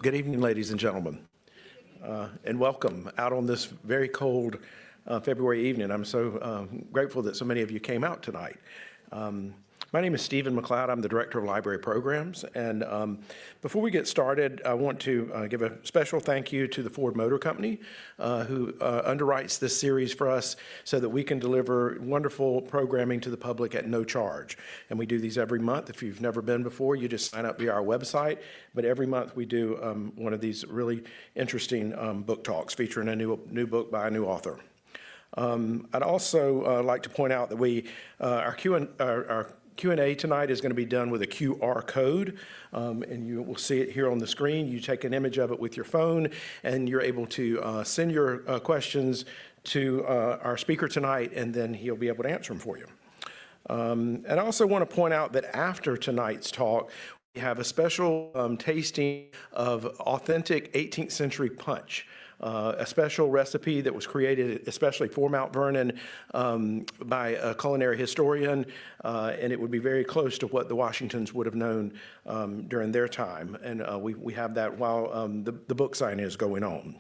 Good evening, ladies and gentlemen, and welcome out on this very cold February evening. I'm so grateful that so many of you came out tonight. My name is Stephen McLeod. I'm the Director of Library Programs, and before we get started, I want to give a special thank you to the Ford Motor Company, who underwrites this series for us so that we can deliver wonderful programming to the public at no charge. And we do these every month. If you've never been before, you just sign up via our website. But every month we do one of these really interesting book talks featuring a new book by a new author. I'd also like to point out that our Q&A tonight is going to be done with a QR code, and you will see it here on the screen. You take an image of it with your phone, and you're able to send your questions to our speaker tonight, and then he'll be able to answer them for you. And I also want to point out that after tonight's talk, we have a special tasting of authentic 18th century punch. A special recipe that was created especially for Mount Vernon by a culinary historian, and it would be very close to what the Washingtons would have known during their time. And we have that while the book signing is going on.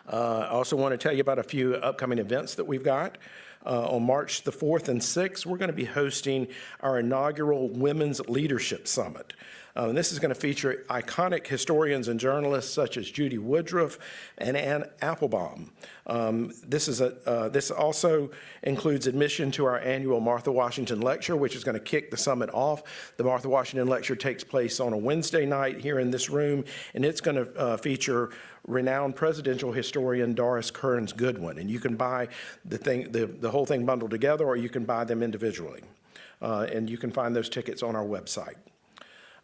I also want to tell you about a few upcoming events that we've got. On March the 4th and 6th, we're going to be hosting our inaugural Women's Leadership Summit. And this is going to feature iconic historians and journalists such as Judy Woodruff and Anne Applebaum. This also includes admission to our annual Martha Washington Lecture, which is going to kick the summit off. The Martha Washington Lecture takes place on a Wednesday night here in this room, and it's going to feature renowned presidential historian Doris Kearns Goodwin. And you can buy the whole thing bundled together, or you can buy them individually. And you can find those tickets on our website.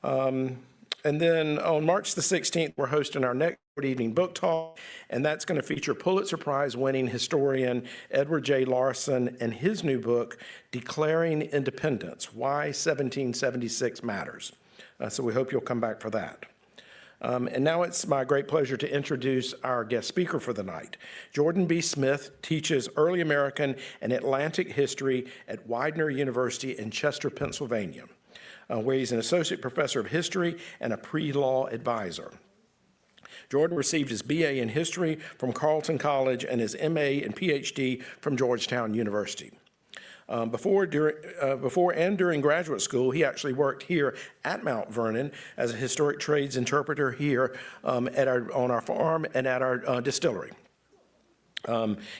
And then on March the 16th, we're hosting our next evening book talk, and that's going to feature Pulitzer Prize winning historian Edward J. Larson and his new book, Declaring Independence, Why 1776 Matters. So we hope you'll come back for that. And now it's my great pleasure to introduce our guest speaker for the night. Jordan B. Smith teaches early American and Atlantic history at Widener University in Chester, Pennsylvania, where he's an associate professor of history and a pre-law advisor. Jordan received his BA in history from Carleton College and his MA and PhD from Georgetown University. Before and during graduate school, he actually worked here at Mount Vernon as a historic trades interpreter here on our farm and at our distillery.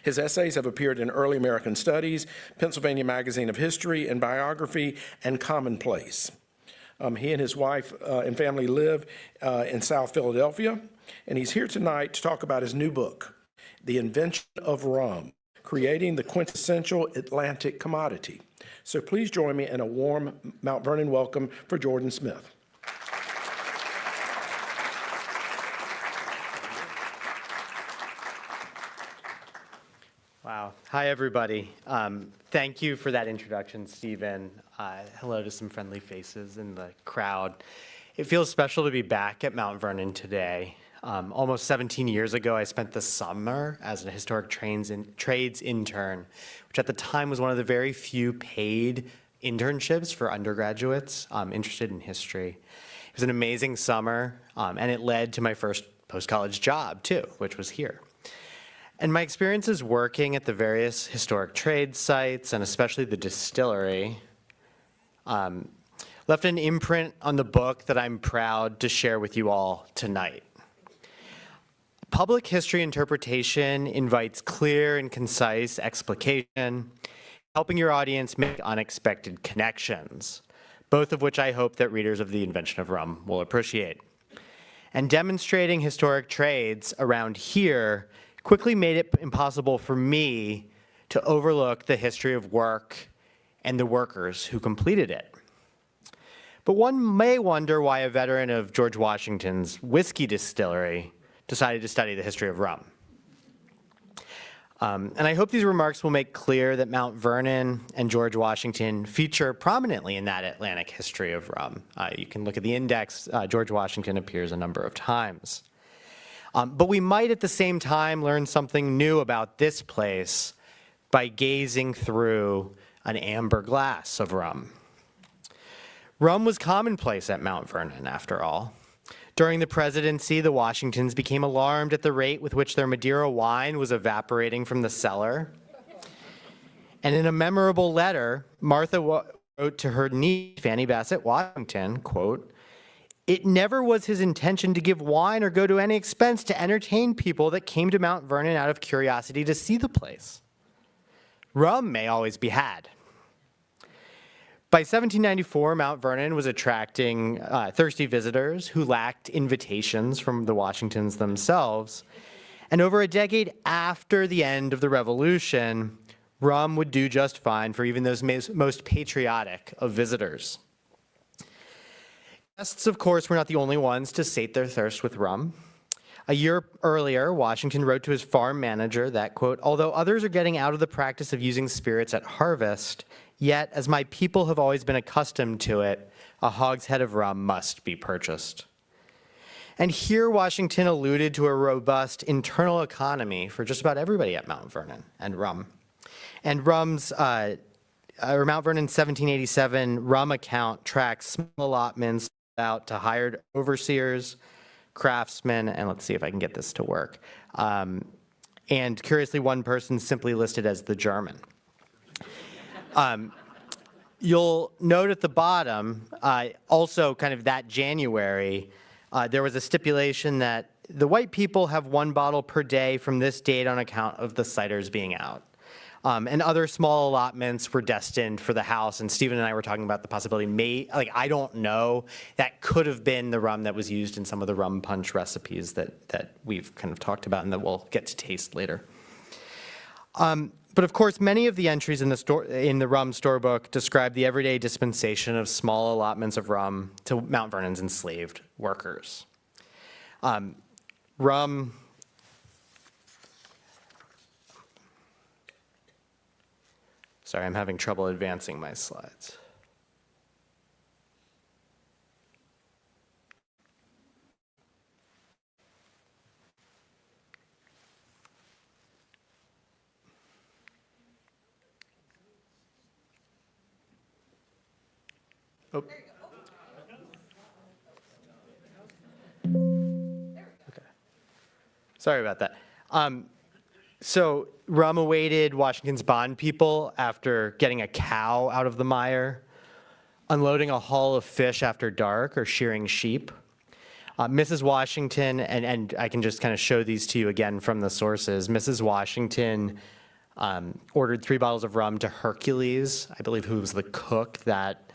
His essays have appeared in Early American Studies, Pennsylvania Magazine of History and Biography, and Commonplace. He and his wife and family live in South Philadelphia, and he's here tonight to talk about his new book, The Invention of Rum, Creating the Quintessential Atlantic Commodity. So please join me in a warm Mount Vernon welcome for Jordan Smith. Wow. Hi, everybody. Thank you for that introduction, Stephen. Hello to some friendly faces in the crowd. It feels special to be back at Mount Vernon today. Almost 17 years ago, I spent the summer as a historic trades intern, which at the time was one of the very few paid internships for undergraduates interested in history. It was an amazing summer, and it led to my first post-college job, too, which was here. And my experiences working at the various historic trade sites, and especially the distillery, left an imprint on the book that I'm proud to share with you all tonight. Public history interpretation invites clear and concise explication, helping your audience make unexpected connections, both of which I hope that readers of The Invention of Rum will appreciate. And demonstrating historic trades around here quickly made it impossible for me to overlook the history of work and the workers who completed it. But one may wonder why a veteran of George Washington's whiskey distillery decided to study the history of rum. And I hope these remarks will make clear that Mount Vernon and George Washington feature prominently in that Atlantic history of rum. You can look at the index. George Washington appears a number of times. But we might at the same time learn something new about this place by gazing through an amber glass of rum. Rum was commonplace at Mount Vernon, after all. During the presidency, the Washingtons became alarmed at the rate with which their Madeira wine was evaporating from the cellar. And in a memorable letter, Martha wrote to her niece, Fanny Bassett Washington, quote, "It never was his intention to give wine or go to any expense to entertain people that came to Mount Vernon out of curiosity to see the place. Rum may always be had." By 1794, Mount Vernon was attracting thirsty visitors who lacked invitations from the Washingtons themselves. And over a decade after the end of the Revolution, rum would do just fine for even those most patriotic of visitors. Guests, of course, were not the only ones to sate their thirst with rum. A year earlier, Washington wrote to his farm manager that, quote, "Although others are getting out of the practice of using spirits at harvest, yet, as my people have always been accustomed to it, a hogshead of rum must be purchased." And here Washington alluded to a robust internal economy for just about everybody at Mount Vernon and rum. And Mount Vernon's 1787 rum account tracks small allotments out to hired overseers, craftsmen, and let's see if I can get this to work. And curiously, one person simply listed as the German. You'll note at the bottom, also kind of that January, there was a stipulation that the white people have 1 bottle per day from this date on account of the ciders being out. And other small allotments were destined for the house, and Stephen and I were talking about the possibility, I don't know, that could have been the rum that was used in some of the rum punch recipes that we've kind of talked about and that we'll get to taste later. But of course, many of the entries in the rum storebook describe the everyday dispensation of small allotments of rum to Mount Vernon's enslaved workers. Rum. Sorry, I'm having trouble advancing my slides. Oh. Okay. Sorry about that. So rum awaited Washington's bond people after getting a cow out of the mire, unloading a haul of fish after dark, or shearing sheep. Mrs. Washington, and I can just kind of show these to you again from the sources. Mrs. Washington ordered 3 bottles of rum to Hercules, I believe, who was the cook that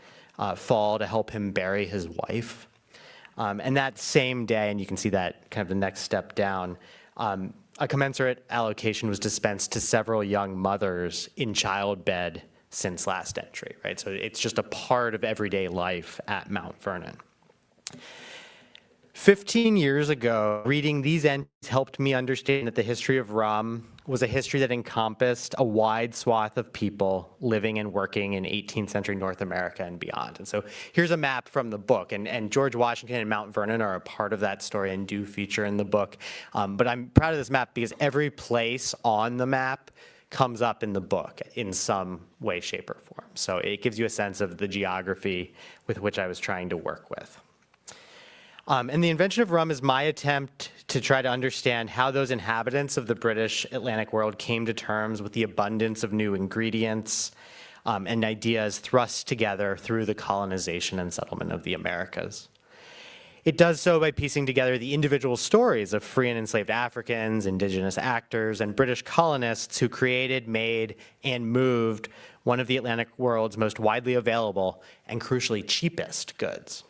fall to help him bury his wife. And that same day, and you can see that kind of the next step down, a commensurate allocation was dispensed to several young mothers in childbed since last entry, right? So it's just a part of everyday life at Mount Vernon. 15 years ago, reading these entries helped me understand that the history of rum was a history that encompassed a wide swath of people living and working in 18th century North America and beyond. And so here's a map from the book, and George Washington and Mount Vernon are a part of that story and do feature in the book. But I'm proud of this map because every place on the map comes up in the book in some way, shape, or form. So it gives you a sense of the geography with which I was trying to work with. And the invention of rum is my attempt to try to understand how those inhabitants of the British Atlantic world came to terms with the abundance of new ingredients and ideas thrust together through the colonization and settlement of the Americas. It does so by piecing together the individual stories of free and enslaved Africans, indigenous actors, and British colonists who created, made, and moved one of the Atlantic world's most widely available and crucially cheapest goods.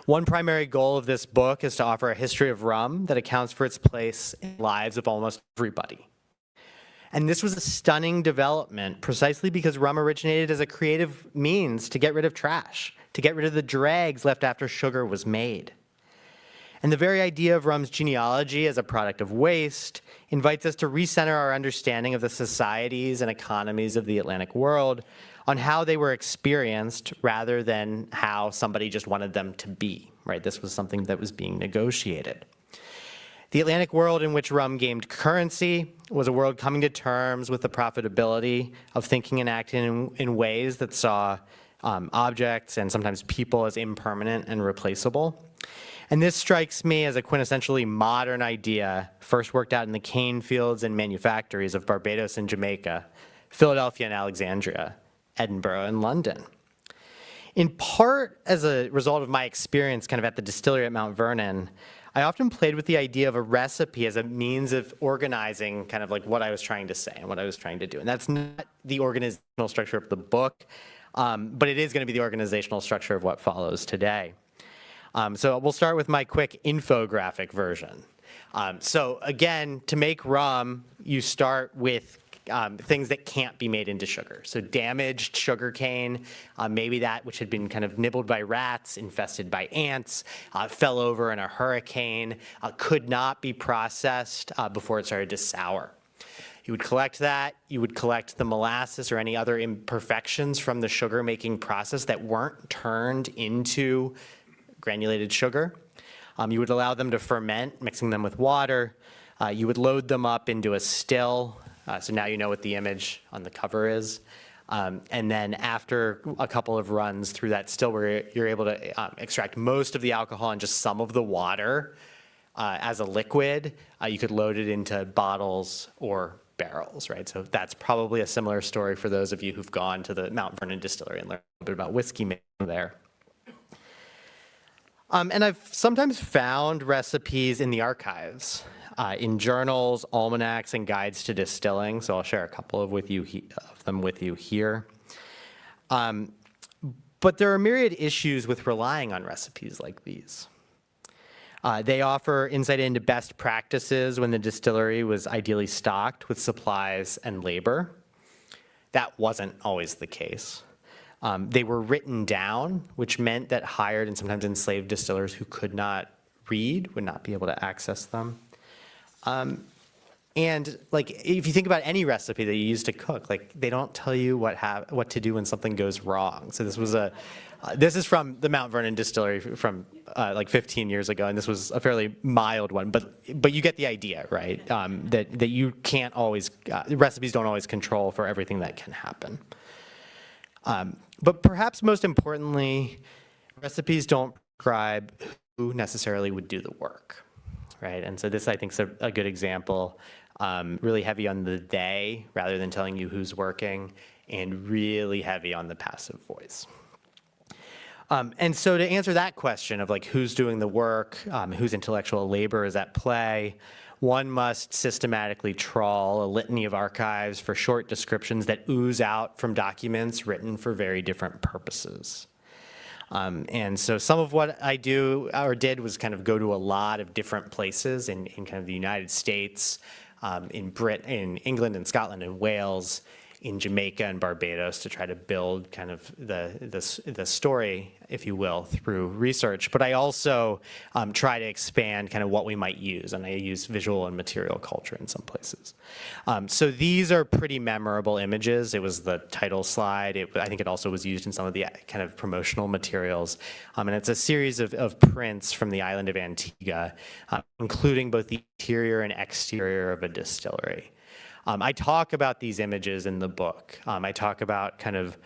One primary goal of this book is to offer a history of rum that accounts for its place in the lives of almost everybody. And this was a stunning development precisely because rum originated as a creative means to get rid of trash, to get rid of the dregs left after sugar was made. And the very idea of rum's genealogy as a product of waste invites us to recenter our understanding of the societies and economies of the Atlantic world on how they were experienced rather than how somebody just wanted them to be, right? This was something that was being negotiated. The Atlantic world in which rum gained currency was a world coming to terms with the profitability of thinking and acting in ways that saw objects and sometimes people as impermanent and replaceable. And this strikes me as a quintessentially modern idea, first worked out in the cane fields and manufactories of Barbados and Jamaica, Philadelphia and Alexandria, Edinburgh and London. In part, as a result of my experience kind of at the distillery at Mount Vernon, I often played with the idea of a recipe as a means of organizing kind of like what I was trying to say and what I was trying to do. And that's not the organizational structure of the book, but it is going to be the organizational structure of what follows today. So we'll start with my quick infographic version. So again, to make rum, you start with things that can't be made into sugar. So damaged sugar cane, maybe that which had been kind of nibbled by rats, infested by ants, fell over in a hurricane, could not be processed before it started to sour. You would collect that, you would collect the molasses or any other imperfections from the sugar making process that weren't turned into granulated sugar. You would allow them to ferment, mixing them with water. You would load them up into a still. So now you know what the image on the cover is. And then after a couple of runs through that still where you're able to extract most of the alcohol and just some of the water as a liquid, you could load it into bottles or barrels, right? So that's probably a similar story for those of you who've gone to the Mount Vernon distillery and learned a bit about whiskey making there. And I've sometimes found recipes in the archives, in journals, almanacs, and guides to distilling. So I'll share a couple of them with you here. But there are myriad issues with relying on recipes like these. They offer insight into best practices when the distillery was ideally stocked with supplies and labor. That wasn't always the case. They were written down, which meant that hired and sometimes enslaved distillers who could not read would not be able to access them. And like, if you think about any recipe that you use to cook, like they don't tell you what to do when something goes wrong. So this is from the Mount Vernon distillery from like 15 years ago, and this was a fairly mild one, but you get the idea, right? That you can't always, recipes don't always control for everything that can happen. But perhaps most importantly, recipes don't prescribe who necessarily would do the work, right? And so this, I think, is a good example, really heavy on the they rather than telling you who's working, and really heavy on the passive voice. And so to answer that question of like who's doing the work, whose intellectual labor is at play, one must systematically trawl a litany of archives for short descriptions that ooze out from documents written for very different purposes. And so some of what I did was kind of go to a lot of different places in kind of the United States, in England and Scotland and Wales, in Jamaica and Barbados to try to build kind of the story, if you will, through research. But I also try to expand kind of what we might use, and I use visual and material culture in some places. So these are pretty memorable images. It was the title slide. I think it also was used in some of the kind of promotional materials. And it's a series of prints from the island of Antigua, including both the interior and exterior of a distillery. I talk about these images in the book. I talk about kind of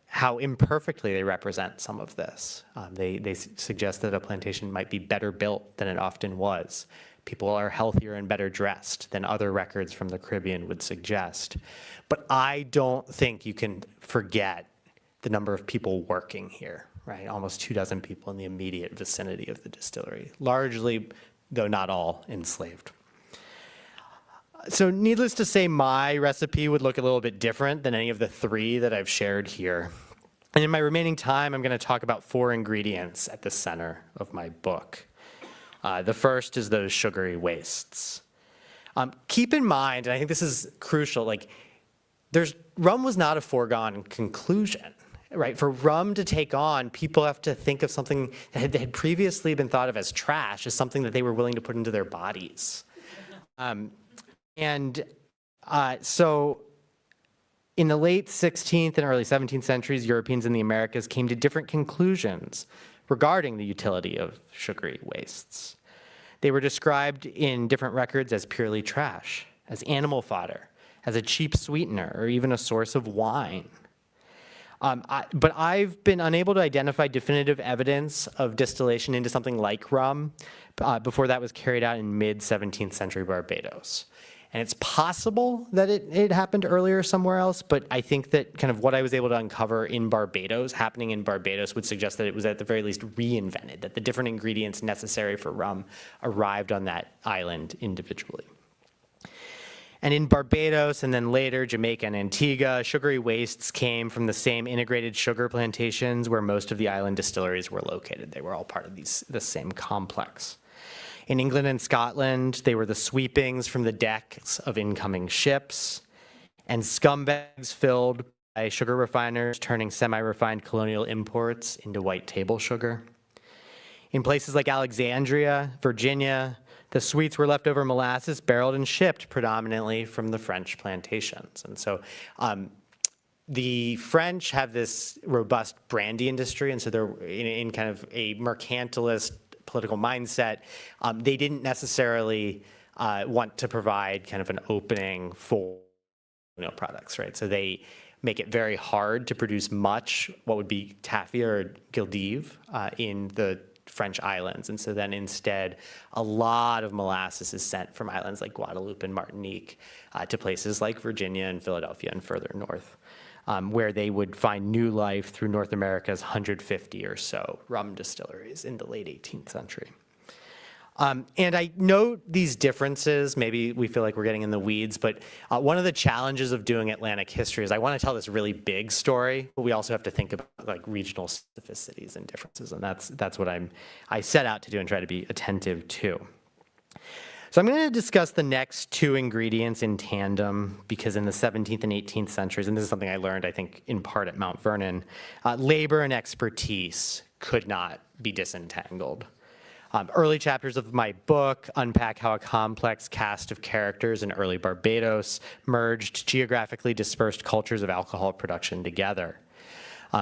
how imperfectly they represent some of this. They suggest that a plantation might be better built than it often was. People are healthier and better dressed than other records from the Caribbean would suggest. But I don't think you can forget the number of people working here, right? Almost 24 people in the immediate vicinity of the distillery, largely, though not all, enslaved. So needless to say, my recipe would look a little bit different than any of the three that I've shared here. And in my remaining time, I'm going to talk about 4 ingredients at the center of my book. The first is those sugary wastes. Keep in mind, and I think this is crucial, like rum was not a foregone conclusion, right? For rum to take on, people have to think of something that had previously been thought of as trash as something that they were willing to put into their bodies. So in the late 16th and early 17th centuries, Europeans in the Americas came to different conclusions regarding the utility of sugary wastes. They were described in different records as purely trash, as animal fodder, as a cheap sweetener, or even a source of wine. But I've been unable to identify definitive evidence of distillation into something like rum before that was carried out in mid-17th century Barbados. And it's possible that it happened earlier somewhere else, but I think that kind of what I was able to uncover in Barbados, happening in Barbados, would suggest that it was at the very least reinvented, that the different ingredients necessary for rum arrived on that island individually. And in Barbados, and then later Jamaica and Antigua, sugary wastes came from the same integrated sugar plantations where most of the island distilleries were located. They were all part of the same complex. In England and Scotland, they were the sweepings from the decks of incoming ships, and scumbags filled by sugar refiners turning semi-refined colonial imports into white table sugar. In places like Alexandria, Virginia, the sweets were leftover molasses barreled and shipped predominantly from the French plantations. And so the French have this robust brandy industry, and so they're in kind of a mercantilist political mindset. They didn't necessarily want to provide kind of an opening for products, right? So they make it very hard to produce much, what would be taffy or gildive in the French islands. And so then instead, a lot of molasses is sent from islands like Guadeloupe and Martinique to places like Virginia and Philadelphia and further north, where they would find new life through North America's 150 or so rum distilleries in the late 18th century. And I note these differences. Maybe we feel like we're getting in the weeds, but one of the challenges of doing Atlantic history is I want to tell this really big story, but we also have to think about like regional specificities and differences, and that's what I set out to do and try to be attentive to. So I'm going to discuss the next two ingredients in tandem because in the 17th and 18th centuries, and this is something I learned, I think, in part at Mount Vernon, labor and expertise could not be disentangled. Early chapters of my book unpack how a complex cast of characters in early Barbados merged geographically dispersed cultures of alcohol production together.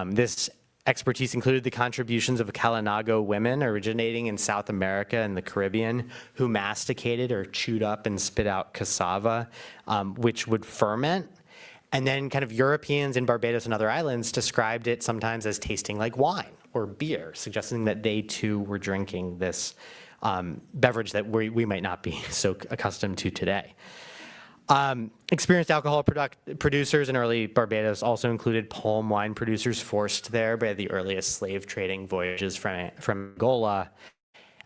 This expertise included the contributions of Kalinago women originating in South America and the Caribbean who masticated or chewed up and spit out cassava, which would ferment. And then kind of Europeans in Barbados and other islands described it sometimes as tasting like wine or beer, suggesting that they too were drinking this beverage that we might not be so accustomed to today. Experienced alcohol producers in early Barbados also included palm wine producers forced there by the earliest slave trading voyages from Angola,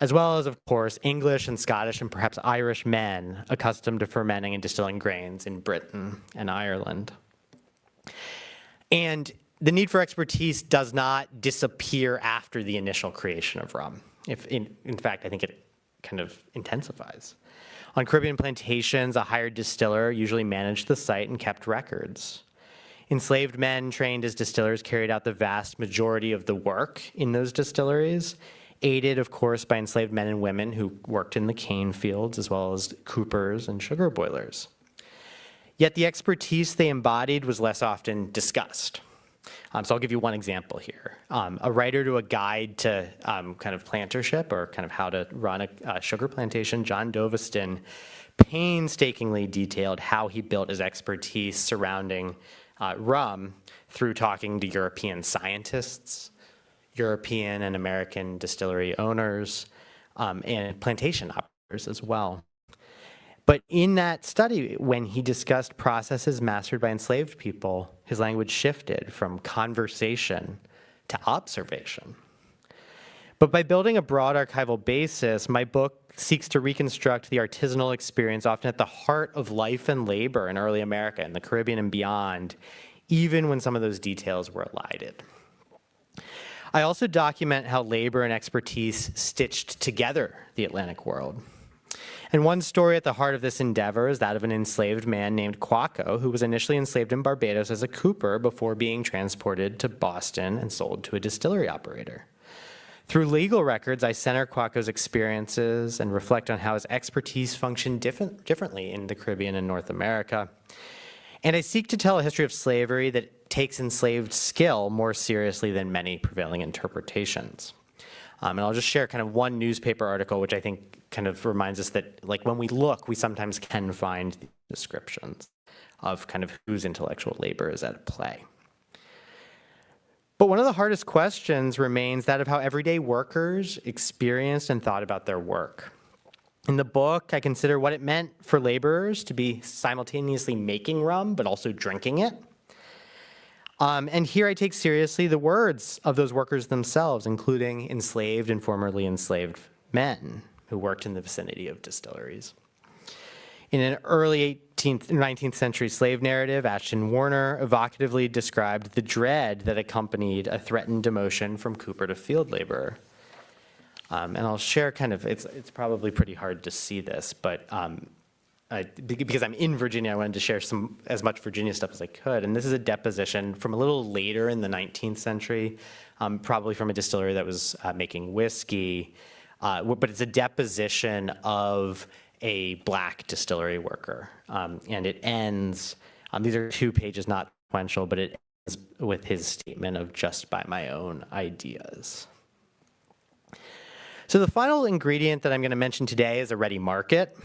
as well as, of course, English and Scottish and perhaps Irish men accustomed to fermenting and distilling grains in Britain and Ireland. And the need for expertise does not disappear after the initial creation of rum. In fact, I think it kind of intensifies. On Caribbean plantations, a hired distiller usually managed the site and kept records. Enslaved men trained as distillers carried out the vast majority of the work in those distilleries, aided, of course, by enslaved men and women who worked in the cane fields, as well as coopers and sugar boilers. Yet the expertise they embodied was less often discussed. So I'll give you one example here. A writer to a guide to kind of plantership or kind of how to run a sugar plantation, John Doveston, painstakingly detailed how he built his expertise surrounding rum through talking to European scientists, European and American distillery owners, and plantation operators as well. But in that study, when he discussed processes mastered by enslaved people, his language shifted from conversation to observation. But by building a broad archival basis, my book seeks to reconstruct the artisanal experience often at the heart of life and labor in early America, in the Caribbean and beyond, even when some of those details were elided. I also document how labor and expertise stitched together the Atlantic world. And one story at the heart of this endeavor is that of an enslaved man named Quaco, who was initially enslaved in Barbados as a cooper before being transported to Boston and sold to a distillery operator. Through legal records, I center Quaco's experiences and reflect on how his expertise functioned differently in the Caribbean and North America. And I seek to tell a history of slavery that takes enslaved skill more seriously than many prevailing interpretations. And I'll just share kind of one newspaper article, which I think kind of reminds us that, like, when we look, we sometimes can find descriptions of kind of whose intellectual labor is at play. But one of the hardest questions remains that of how everyday workers experienced and thought about their work. In the book, I consider what it meant for laborers to be simultaneously making rum, but also drinking it. And here I take seriously the words of those workers themselves, including enslaved and formerly enslaved men who worked in the vicinity of distilleries. In an early 19th century slave narrative, Ashton Warner evocatively described the dread that accompanied a threatened demotion from cooper to field laborer. And I'll share it's probably pretty hard to see this, but because I'm in Virginia, I wanted to share as much Virginia stuff as I could. And this is a deposition from a little later in the 19th century, probably from a distillery that was making whiskey. But it's a deposition of a black distillery worker. And it ends, these are 2 pages, not sequential, but it ends with his statement of just by my own ideas. So the final ingredient that I'm going to mention today is a ready market.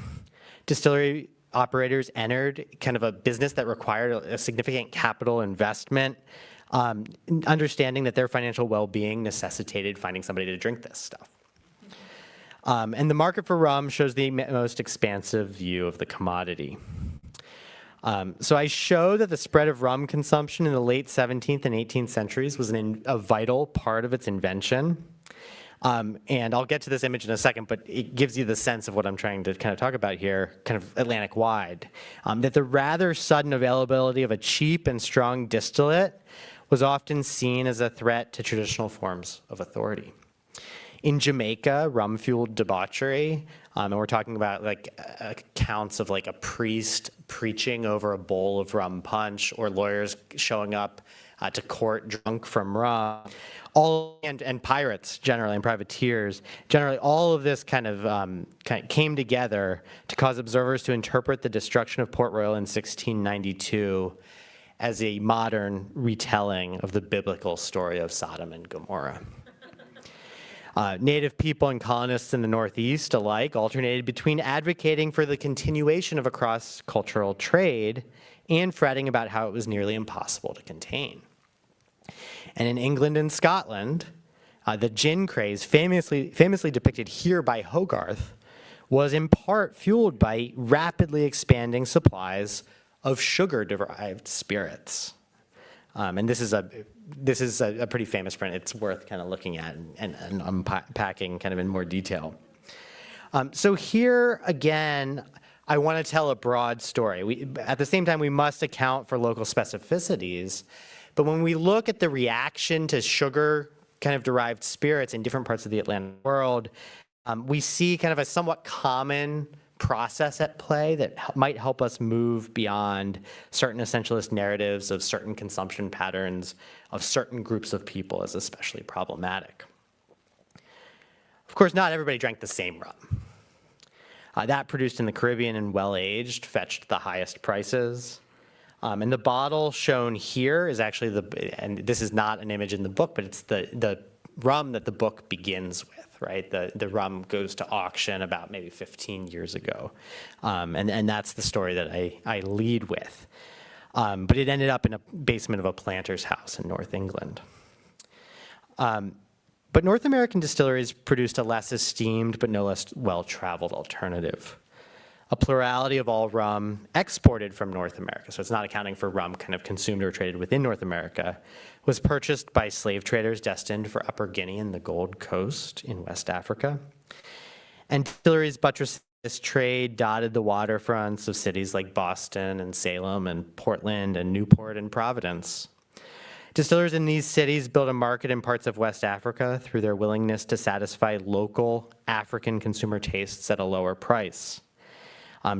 Distillery operators entered kind of a business that required a significant capital investment, understanding that their financial well-being necessitated finding somebody to drink this stuff. And the market for rum shows the most expansive view of the commodity. So I show that the spread of rum consumption in the late 17th and 18th centuries was a vital part of its invention. And I'll get to this image in a second, but it gives you the sense of what I'm trying to kind of talk about here, kind of Atlantic-wide. That the rather sudden availability of a cheap and strong distillate was often seen as a threat to traditional forms of authority. In Jamaica, rum-fueled debauchery, and we're talking about accounts of a priest preaching over a bowl of rum punch, or lawyers showing up to court drunk from rum, and pirates generally, and privateers generally. All of this kind of came together to cause observers to interpret the destruction of Port Royal in 1692 as a modern retelling of the biblical story of Sodom and Gomorrah. Native people and colonists in the Northeast alike alternated between advocating for the continuation of a cross-cultural trade and fretting about how it was nearly impossible to contain. And in England and Scotland, the gin craze, famously depicted here by Hogarth, was in part fueled by rapidly expanding supplies of sugar-derived spirits. And this is a pretty famous print. It's worth kind of looking at and unpacking kind of in more detail. So here, again, I want to tell a broad story. At the same time, we must account for local specificities. But when we look at the reaction to sugar kind of derived spirits in different parts of the Atlantic world, we see kind of a somewhat common process at play that might help us move beyond certain essentialist narratives of certain consumption patterns of certain groups of people as especially problematic. Of course, not everybody drank the same rum. That produced in the Caribbean and well-aged fetched the highest prices. And the bottle shown here is actually and this is not an image in the book, but it's the rum that the book begins with, right? The rum goes to auction about maybe 15 years ago. And that's the story that I lead with. But it ended up in a basement of a planter's house in North England. But North American distilleries produced a less esteemed but no less well-traveled alternative. A plurality of all rum exported from North America, so it's not accounting for rum kind of consumed or traded within North America, was purchased by slave traders destined for Upper Guinea and the Gold Coast in West Africa. And distilleries buttressed this trade dotted the waterfronts of cities like Boston and Salem and Portland and Newport and Providence. Distillers in these cities built a market in parts of West Africa through their willingness to satisfy local African consumer tastes at a lower price.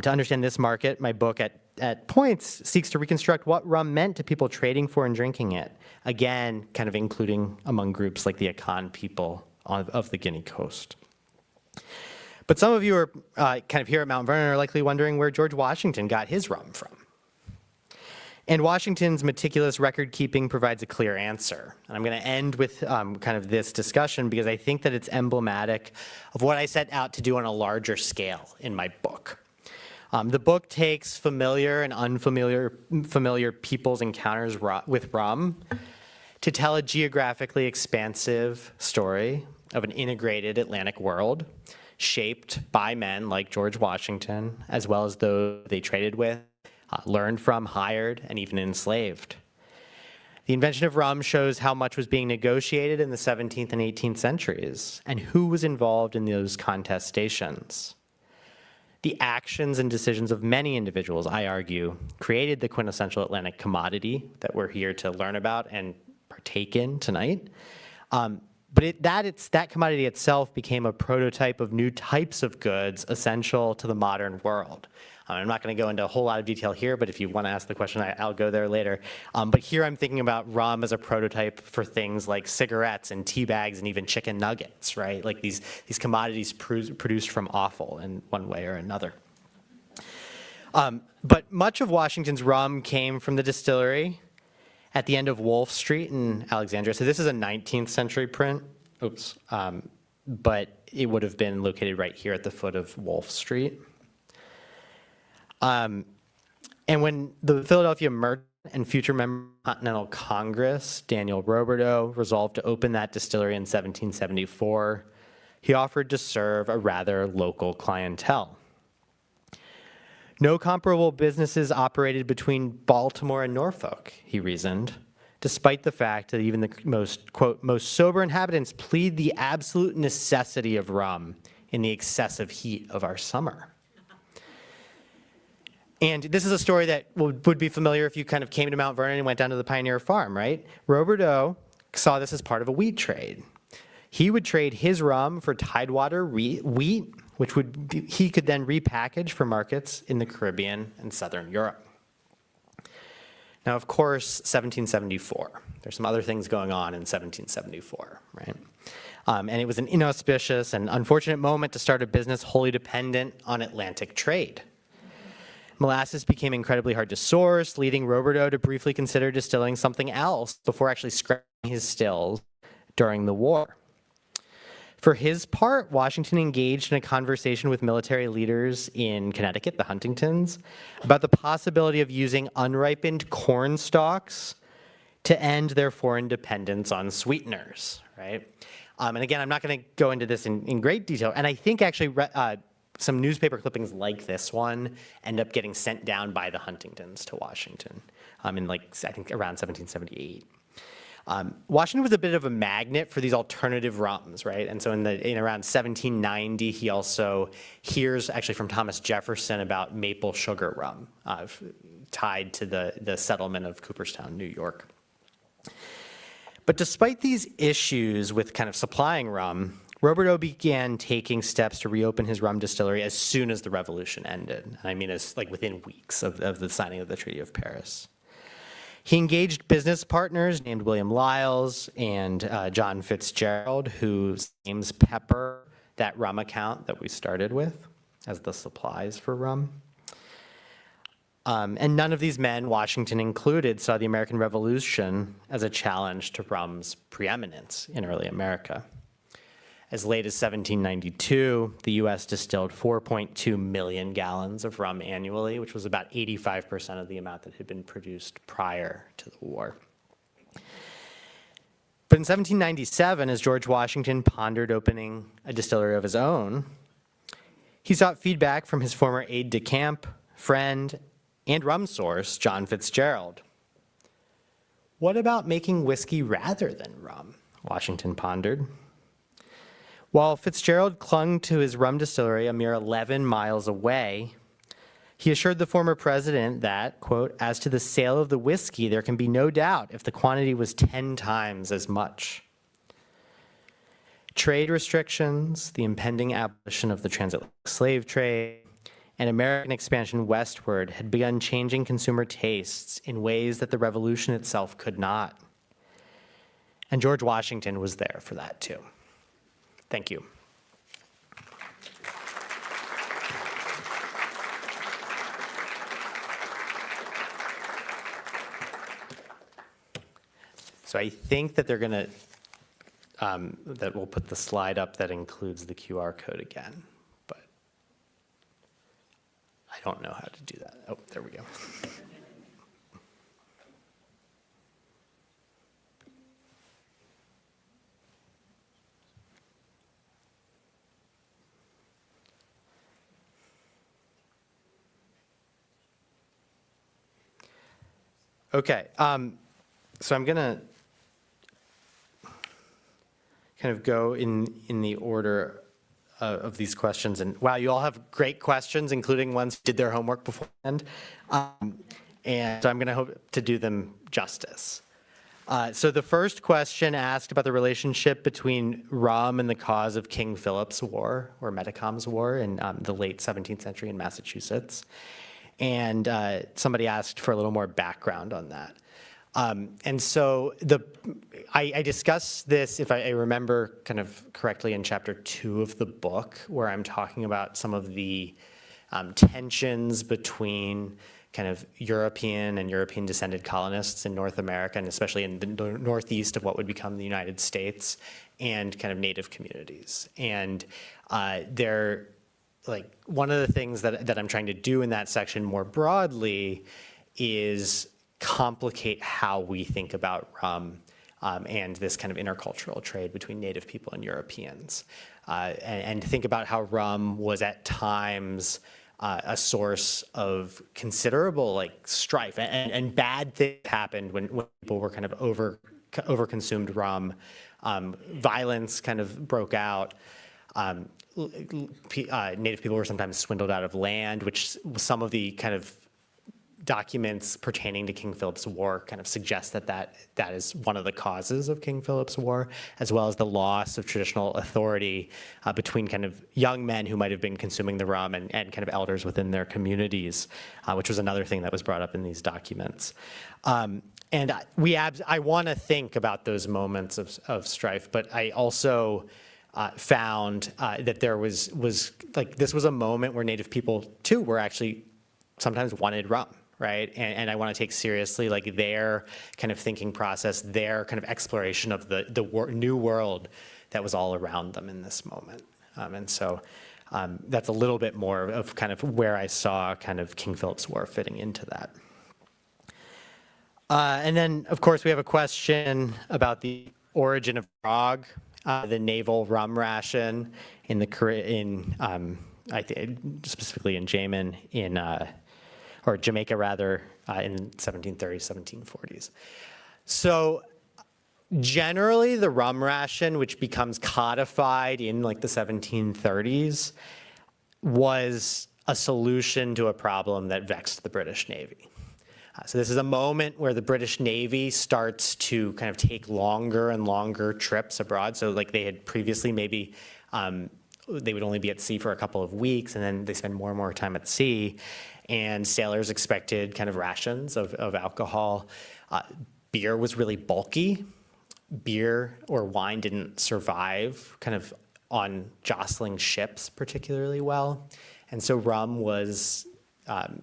To understand this market, my book at points seeks to reconstruct what rum meant to people trading for and drinking it. Again, kind of including among groups like the Akan people of the Guinea coast. But some of you are kind of here at Mount Vernon are likely wondering where George Washington got his rum from. And Washington's meticulous record keeping provides a clear answer. And I'm going to end with kind of this discussion because I think that it's emblematic of what I set out to do on a larger scale in my book. The book takes familiar and unfamiliar people's encounters with rum to tell a geographically expansive story of an integrated Atlantic world shaped by men like George Washington, as well as those they traded with, learned from, hired, and even enslaved. The invention of rum shows how much was being negotiated in the 17th and 18th centuries and who was involved in those contestations. The actions and decisions of many individuals, I argue, created the quintessential Atlantic commodity that we're here to learn about and partake in tonight. But that commodity itself became a prototype of new types of goods essential to the modern world. I'm not going to go into a whole lot of detail here, but if you want to ask the question, I'll go there later. But here I'm thinking about rum as a prototype for things like cigarettes and tea bags and even chicken nuggets, right? Like these commodities produced from offal in one way or another. But much of Washington's rum came from the distillery at the end of Wolf Street in Alexandria. So this is a 19th century print. Oops. But it would have been located right here at the foot of Wolf Street. And when the Philadelphia Merchant and future member of the Continental Congress, Daniel Roberdeau, resolved to open that distillery in 1774, he offered to serve a rather local clientele. No comparable businesses operated between Baltimore and Norfolk, he reasoned, despite the fact that even the most, quote, most sober inhabitants plead the absolute necessity of rum in the excessive heat of our summer. And this is a story that would be familiar if you kind of came to Mount Vernon and went down to the Pioneer Farm, right? Roberdeau saw this as part of a wheat trade. He would trade his rum for Tidewater wheat, which he could then repackage for markets in the Caribbean and Southern Europe. Now, of course, 1774. There's some other things going on in 1774, right? And it was an inauspicious and unfortunate moment to start a business wholly dependent on Atlantic trade. Molasses became incredibly hard to source, leading Roberdeau to briefly consider distilling something else before actually scrapping his stills during the war. For his part, Washington engaged in a conversation with military leaders in Connecticut, the Huntingtons, about the possibility of using unripened corn stalks to end their foreign dependence on sweeteners, right? And again, I'm not going to go into this in great detail, and I think actually some newspaper clippings like this one end up getting sent down by the Huntingtons to Washington in I think around 1778. Washington was a bit of a magnet for these alternative rums, right? And so in around 1790, he also hears actually from Thomas Jefferson about maple sugar rum tied to the settlement of Cooperstown, New York. But despite these issues with kind of supplying rum, Roberdeau began taking steps to reopen his rum distillery as soon as the Revolution ended. And I mean, as like within weeks of the signing of the Treaty of Paris. He engaged business partners named William Lyles and John Fitzgerald, who names pepper that rum account that we started with as the supplies for rum. And none of these men, Washington included, saw the American Revolution as a challenge to rum's preeminence in early America. As late as 1792, the U.S. distilled 4.2 million gallons of rum annually, which was about 85% of the amount that had been produced prior to the war. But in 1797, as George Washington pondered opening a distillery of his own, he sought feedback from his former aide-de-camp, friend, and rum source, John Fitzgerald. What about making whiskey rather than rum? Washington pondered. While Fitzgerald clung to his rum distillery a mere 11 miles away, he assured the former president that, quote, as to the sale of the whiskey, there can be no doubt if the quantity was 10 times as much. Trade restrictions, the impending abolition of the transatlantic slave trade, and American expansion westward had begun changing consumer tastes in ways that the Revolution itself could not. And George Washington was there for that too. Thank you. So I think that they're going to, that we'll put the slide up that includes the QR code again, but I don't know how to do that. Oh, there we go. Okay, so I'm gonna kind of go in the order of these questions. And wow, you all have great questions, including ones who did their homework beforehand. And so I'm gonna hope to do them justice. So the first question asked about the relationship between rum and the cause of King Philip's War, or Metacom's War, in the late 17th century in Massachusetts. And somebody asked for a little more background on that. And so I discuss this, if I remember kind of correctly, in chapter 2 of the book, where I'm talking about some of the tensions between kind of European and European descended colonists in North America, and especially in the northeast of what would become the United States, and kind of native communities. And they're like, one of the things that I'm trying to do in that section more broadly is complicate how we think about rum and this kind of intercultural trade between native people and Europeans. And think about how rum was at times a source of considerable like strife, and bad things happened when people were kind of over-consumed rum. Violence kind of broke out. Native people were sometimes swindled out of land, which some of the kind of documents pertaining to King Philip's War kind of suggest that is one of the causes of King Philip's War, as well as the loss of traditional authority between kind of young men who might have been consuming the rum and kind of elders within their communities, which was another thing that was brought up in these documents. And I want to think about those moments of strife, but I also found that there was like, this was a moment where Native people too were actually sometimes wanted rum, right? And I want to take seriously like their kind of thinking process, their kind of exploration of the new world that was all around them in this moment. And so that's a little bit more of kind of where I saw kind of King Philip's War fitting into that. And then, of course, we have a question about the origin of grog, the naval rum ration in I think specifically in Jamaica rather, in 1730s, 1740s. So generally the rum ration, which becomes codified in like the 1730s, was a solution to a problem that vexed the British Navy. So this is a moment where the British Navy starts to kind of take longer and longer trips abroad. So like they had previously maybe, they would only be at sea for a couple of weeks, and then they spend more and more time at sea. And sailors expected kind of rations of alcohol. Beer was really bulky. Beer or wine didn't survive kind of on jostling ships particularly well. And so rum was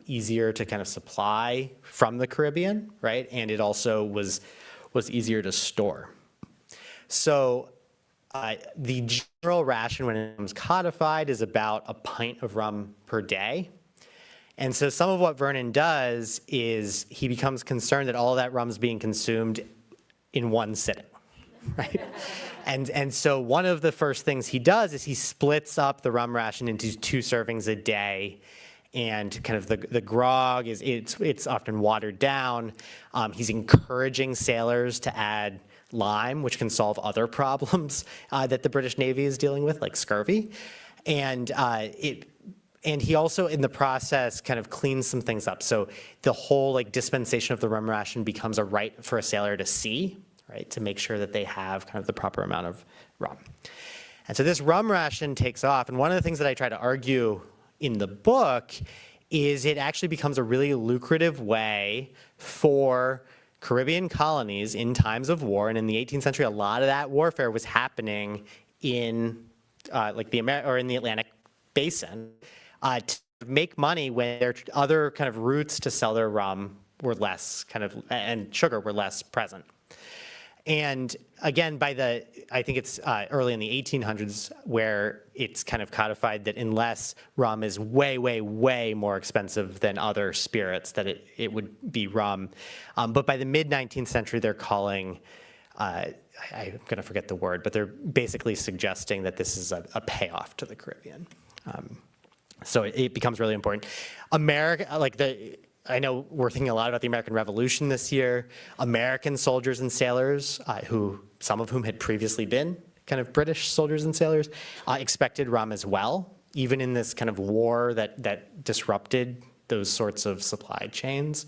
easier to kind of supply from the Caribbean, right? And it also was easier to store. So the general ration when it becomes codified is about a pint of rum per day. And so some of what Vernon does is he becomes concerned that all of that rum is being consumed in one sitting, right? And so one of the first things he does is he splits up the rum ration into 2 servings a day. And kind of the grog it's often watered down. He's encouraging sailors to add lime, which can solve other problems that the British Navy is dealing with, like scurvy. And he also, in the process, kind of cleans some things up. So the whole like dispensation of the rum ration becomes a right for a sailor to see, right, to make sure that they have kind of the proper amount of rum. And so this rum ration takes off. And one of the things that I try to argue in the book is it actually becomes a really lucrative way for Caribbean colonies in times of war. And in the 18th century, a lot of that warfare was happening in like in the Atlantic Basin. To make money when their other kind of routes to sell their rum were less kind of, and sugar were less present. And again, I think it's early in the 1800s where it's kind of codified that unless rum is way, way, way more expensive than other spirits, that it would be rum. But by the mid-19th century, they're calling, I'm going to forget the word, but they're basically suggesting that this is a payoff to the Caribbean. So it becomes really important. America, like I know we're thinking a lot about the American Revolution this year. American soldiers and sailors, some of whom had previously been kind of British soldiers and sailors, expected rum as well, even in this kind of war that disrupted those sorts of supply chains.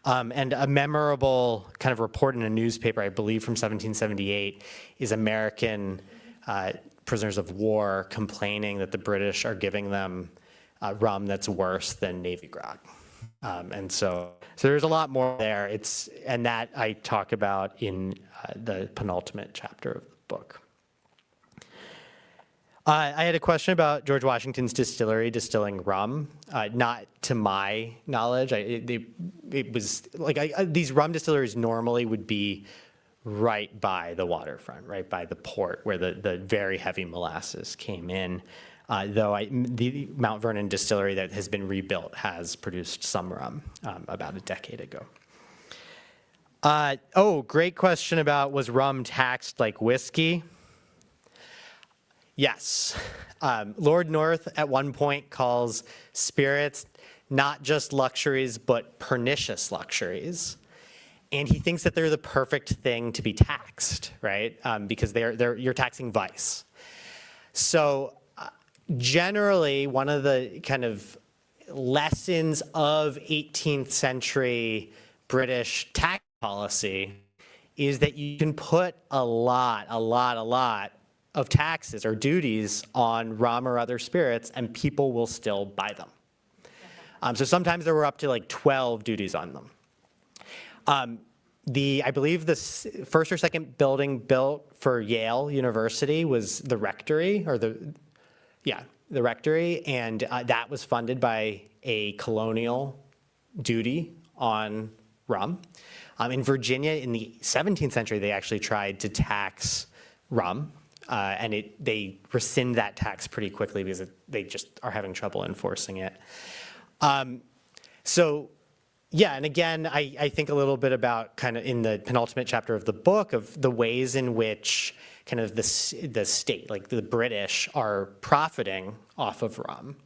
And a memorable kind of report in a newspaper, I believe from 1778, is American prisoners of war complaining that the British are giving them rum that's worse than Navy grog. And so there's a lot more there. And that I talk about in the penultimate chapter of the book. I had a question about George Washington's distillery distilling rum. Not to my knowledge. It was like these rum distilleries normally would be right by the waterfront, right by the port where the very heavy molasses came in. Though the Mount Vernon distillery that has been rebuilt has produced some rum about a decade ago. Great question about, was rum taxed like whiskey? Yes. Lord North at one point calls spirits not just luxuries, but pernicious luxuries. And he thinks that they're the perfect thing to be taxed, right? Because you're taxing vice. So generally, one of the kind of lessons of 18th century British tax policy is that you can put a lot of taxes or duties on rum or other spirits, and people will still buy them. So sometimes there were up to like 12 duties on them. I believe the first or second building built for Yale University was the rectory, the rectory, and that was funded by a colonial duty on rum. In Virginia, in the 17th century, they actually tried to tax rum, and they rescind that tax pretty quickly because they just are having trouble enforcing it. And again, I think a little bit about kind of in the penultimate chapter of the book of the ways in which kind of the state, like the British, are profiting off of rum,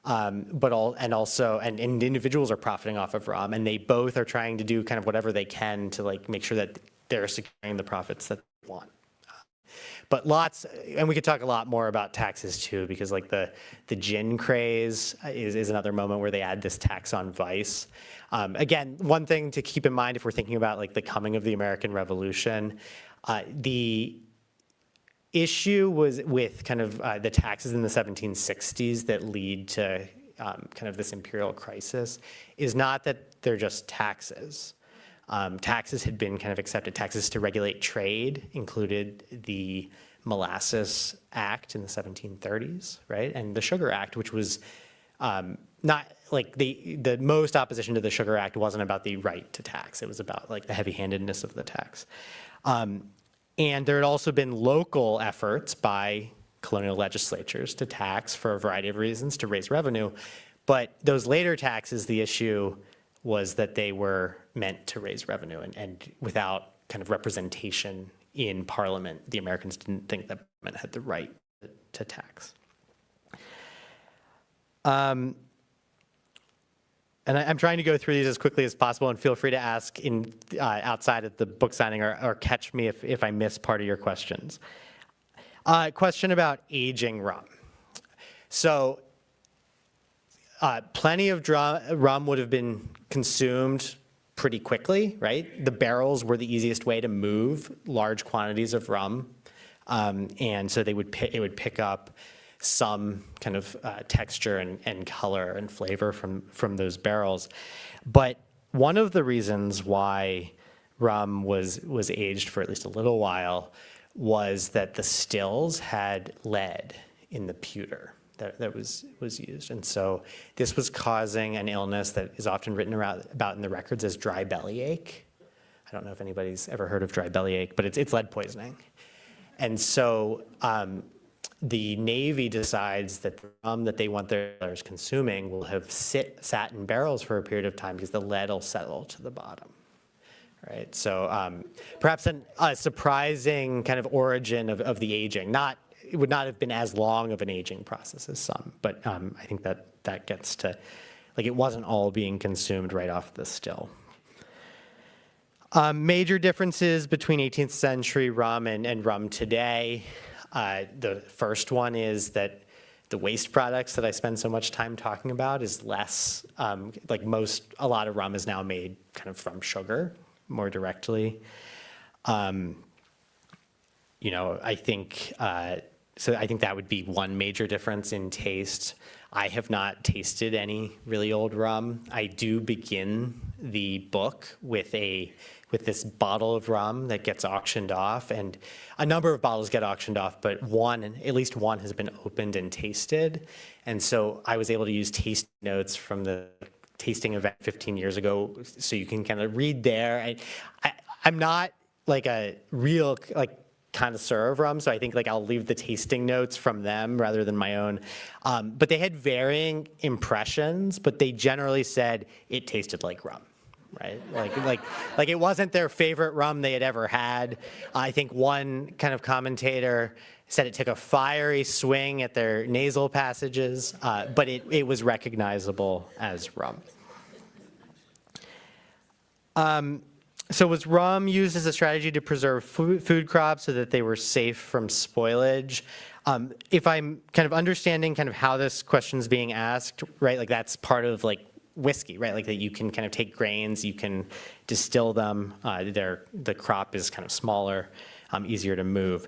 and individuals are profiting off of rum, and they both are trying to do kind of whatever they can to like make sure that they're securing the profits that they want. But and we could talk a lot more about taxes too, because like the gin craze is another moment where they add this tax on vice. Again, one thing to keep in mind if we're thinking about like the coming of the American Revolution, the issue was with kind of the taxes in the 1760s that lead to kind of this imperial crisis is not that they're just taxes. Taxes had been kind of accepted. Taxes to regulate trade included the Molasses Act in the 1730s, right? And the Sugar Act, which was not like the most opposition to the Sugar Act wasn't about the right to tax. It was about like the heavy-handedness of the tax. And there had also been local efforts by colonial legislatures to tax for a variety of reasons to raise revenue. But those later taxes, the issue was that they were meant to raise revenue, and without kind of representation in Parliament, the Americans didn't think that Parliament had the right to tax. And I'm trying to go through these as quickly as possible, and feel free to ask outside of the book signing or catch me if I miss part of your questions. Question about aging rum. So plenty of rum would have been consumed pretty quickly, right? The barrels were the easiest way to move large quantities of rum, and so it would pick up some kind of texture and color and flavor from those barrels. But one of the reasons why rum was aged for at least a little while was that the stills had lead in the pewter that was used. And so this was causing an illness that is often written about in the records as dry bellyache. I don't know if anybody's ever heard of dry bellyache, but it's lead poisoning. And so the Navy decides that the rum that they want their sailors consuming will have sat in barrels for a period of time because the lead will settle to the bottom, right? So perhaps a surprising kind of origin of the aging. It would not have been as long of an aging process as some, but I think that gets to Like, it wasn't all being consumed right off the still. Major differences between 18th century rum and rum today. The first one is that the waste products that I spend so much time talking about is less, a lot of rum is now made kind of from sugar more directly. I think, so I think that would be one major difference in taste. I have not tasted any really old rum. I do begin the book with this bottle of rum that gets auctioned off, and a number of bottles get auctioned off, but at least one has been opened and tasted. And so I was able to use taste notes from the tasting event 15 years ago, so you can kind of read there. I'm not like a real connoisseur of rum, so I think I'll leave the tasting notes from them rather than my own. But they had varying impressions, but they generally said it tasted like rum, right? Like it wasn't their favorite rum they had ever had. I think one kind of commentator said it took a fiery swing at their nasal passages, but it was recognizable as rum. So was rum used as a strategy to preserve food crops so that they were safe from spoilage? If I'm kind of understanding kind of how this question's being asked, right, like that's part of whiskey, right? Like that you can kind of take grains, you can distill them. The crop is kind of smaller, easier to move.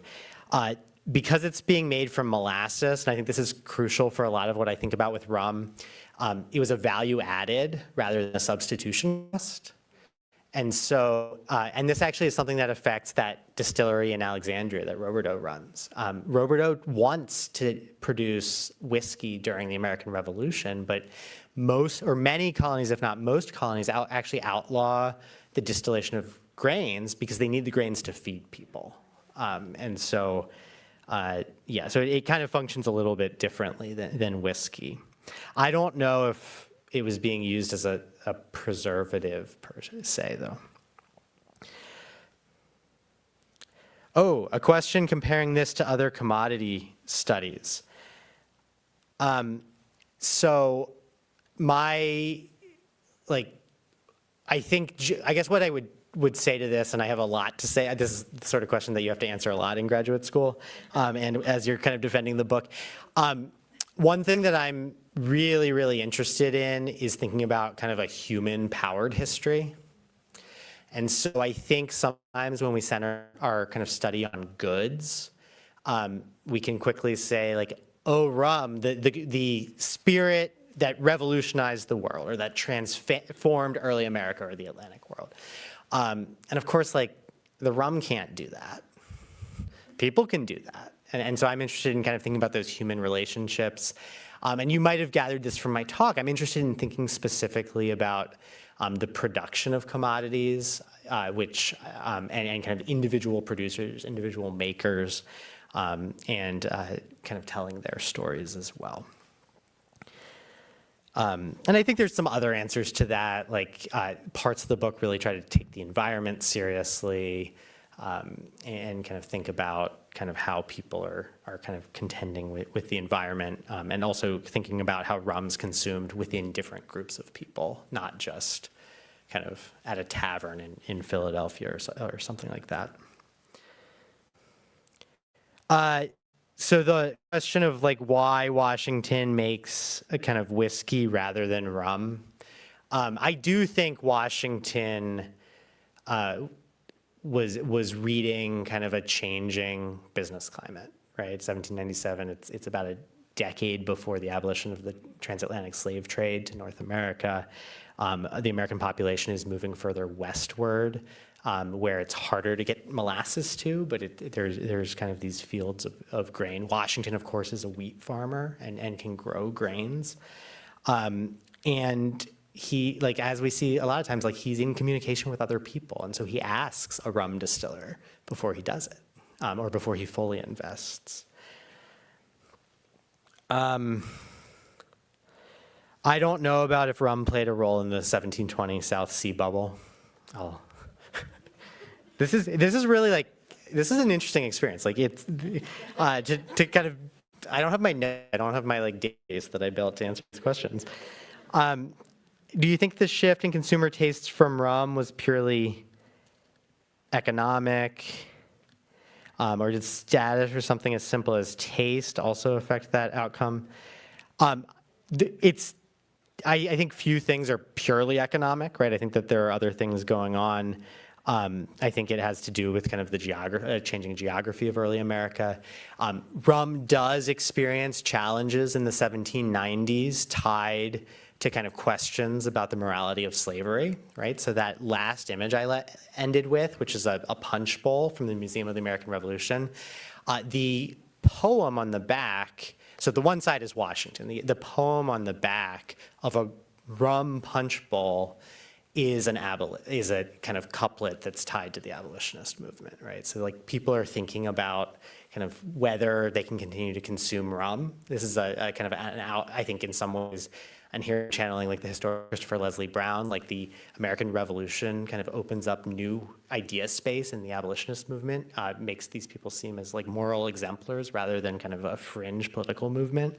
Because it's being made from molasses, and I think this is crucial for a lot of what I think about with rum, it was a value added rather than a substitution cost. And so, and this actually is something that affects that distillery in Alexandria that Roberto runs. Roberto wants to produce whiskey during the American Revolution, but many colonies, if not most colonies, actually outlaw the distillation of grains because they need the grains to feed people. So it kind of functions a little bit differently than whiskey. I don't know if it was being used as a preservative per se, though. Oh, a question comparing this to other commodity studies. I guess what I would say to this, and I have a lot to say, this is the sort of question that you have to answer a lot in graduate school, and as you're kind of defending the book. One thing that I'm really, really interested in is thinking about kind of a human-powered history. And so I think sometimes when we center our kind of study on goods, we can quickly say rum, the spirit that revolutionized the world or that transformed early America or the Atlantic world. And of course, the rum can't do that. People can do that. And so I'm interested in kind of thinking about those human relationships. And you might have gathered this from my talk. I'm interested in thinking specifically about the production of commodities, and kind of individual producers, individual makers, and kind of telling their stories as well. And I think there's some other answers to that, parts of the book really try to take the environment seriously, and kind of think about kind of how people are kind of contending with the environment, and also thinking about how rum's consumed within different groups of people, not just kind of at a tavern in Philadelphia or something like that. So the question of why Washington makes a kind of whiskey rather than rum, I do think Washington was reading kind of a changing business climate, right? 1797, it's about a decade before the abolition of the transatlantic slave trade to North America. The American population is moving further westward, where it's harder to get molasses to, but there's kind of these fields of grain. Washington, of course, is a wheat farmer and can grow grains. And he, as we see a lot of times, he's in communication with other people. And so he asks a rum distiller before he does it, or before he fully invests. I don't know about if rum played a role in the 1720 South Sea bubble. This is really this is an interesting experience. It's to kind of, I don't have my days that I built to answer these questions. Do you think the shift in consumer tastes from rum was purely economic, or did status or something as simple as taste also affect that outcome? I think few things are purely economic, right? I think that there are other things going on. I think it has to do with kind of the changing geography of early America. Rum does experience challenges in the 1790s tied to kind of questions about the morality of slavery, right? So that last image I ended with, which is a punch bowl from the Museum of the American Revolution, the poem on the back, so the one side is Washington. The poem on the back of a rum punch bowl is a kind of couplet that's tied to the abolitionist movement, right? So like people are thinking about kind of whether they can continue to consume rum. This is a kind of I think in some ways, and here channeling like the historian Christopher Leslie Brown, like the American Revolution kind of opens up new idea space in the abolitionist movement, makes these people seem as like moral exemplars rather than kind of a fringe political movement.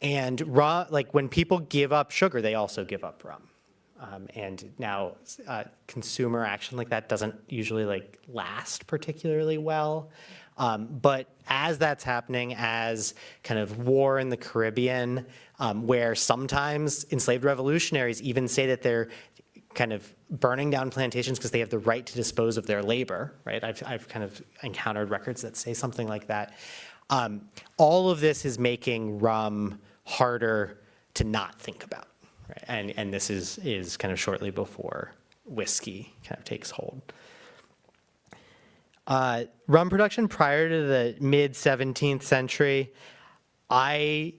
And like when people give up sugar, they also give up rum. And now consumer action like that doesn't usually like last particularly well. But as that's happening, as kind of war in the Caribbean, where sometimes enslaved revolutionaries even say that they're kind of burning down plantations because they have the right to dispose of their labor, right? I've kind of encountered records that say something like that. All of this is making rum harder to not think about. Right? And this is kind of shortly before whiskey kind of takes hold. Rum production prior to the mid-17th century, I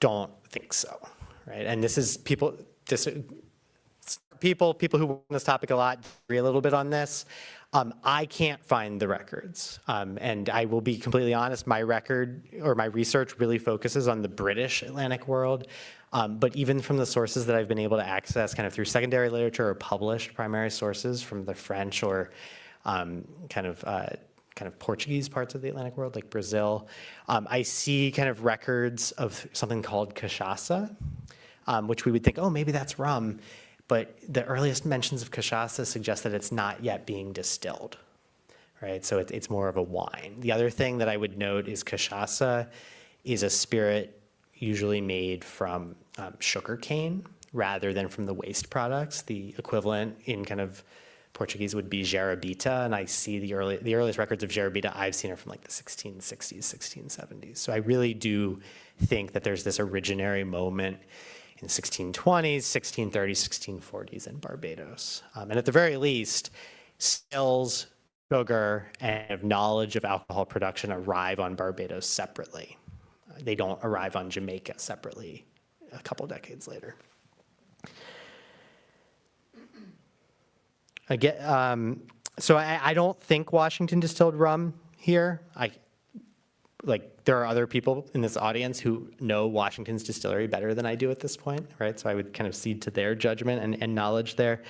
don't think so, right? And this is people who work on this topic a lot agree a little bit on this. I can't find the records, and I will be completely honest. My research really focuses on the British Atlantic world. But even from the sources that I've been able to access kind of through secondary literature or published primary sources from the French or kind of Portuguese parts of the Atlantic world, like Brazil, I see kind of records of something called cachaça, which we would think, oh, maybe that's rum. But the earliest mentions of cachaça suggest that it's not yet being distilled, right? So it's more of a wine. The other thing that I would note is cachaça is a spirit usually made from sugar cane rather than from the waste products. The equivalent in kind of Portuguese would be jarabita, and I see the earliest records of jarabita I've seen are from like the 1660s, 1670s. So I really do think that there's this originary moment in the 1620s, 1630s, 1640s in Barbados. And at the very least, stills, sugar, and knowledge of alcohol production arrive on Barbados separately. They don't arrive on Jamaica separately a couple decades later. Again, so I don't think Washington distilled rum here. There are other people in this audience who know Washington's distillery better than I do at this point, right? So I would kind of cede to their judgment and knowledge there.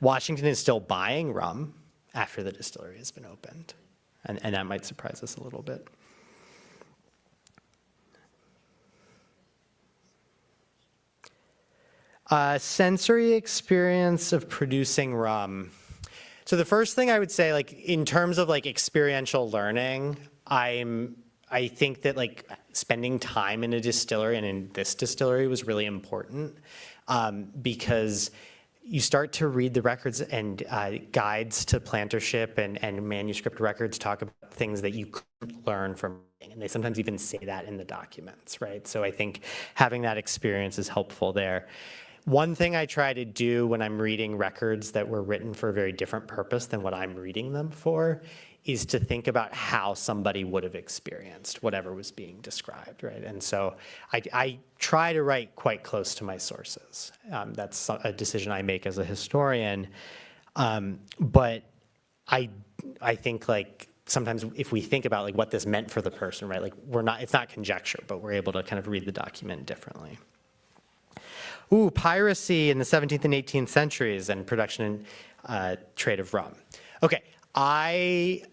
Washington is still buying rum after the distillery has been opened, and that might surprise us a little bit. Sensory experience of producing rum. So the first thing I would say, like in terms of like experiential learning, I think that like spending time in a distillery and in this distillery was really important because you start to read the records and guides to plantership and manuscript records talk about things that you couldn't learn from reading, and they sometimes even say that in the documents, right? So I think having that experience is helpful there. One thing I try to do when I'm reading records that were written for a very different purpose than what I'm reading them for is to think about how somebody would have experienced whatever was being described, right? And so I try to write quite close to my sources. That's a decision I make as a historian. But I think like sometimes if we think about like what this meant for the person, right? Like it's not conjecture, but we're able to kind of read the document differently. Ooh, piracy in the 17th and 18th centuries and production and trade of rum. Okay, I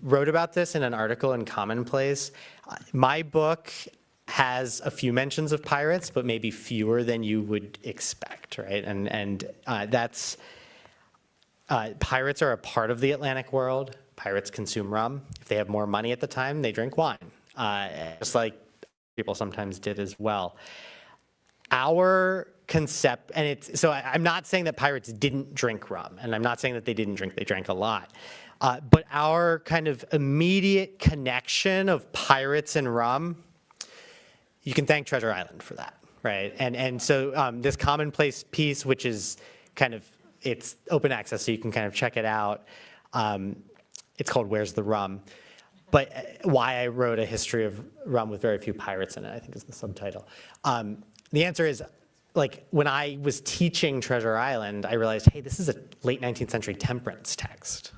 wrote about this in an article in Commonplace. My book has a few mentions of pirates, but maybe fewer than you would expect, right? That's pirates are a part of the Atlantic world. Pirates consume rum. If they have more money at the time, they drink wine, just like people sometimes did as well. Our concept, and I'm not saying that pirates didn't drink rum, and I'm not saying that they didn't drink, they drank a lot. But our kind of immediate connection of pirates and rum, you can thank Treasure Island for that, right? So this commonplace piece, which is it's open access, so you can kind of check it out. It's called Where's the Rum? But why I wrote a history of rum with very few pirates in it, I think is the subtitle. The answer is, like, when I was teaching Treasure Island, I realized, hey, this is a late 19th century temperance text.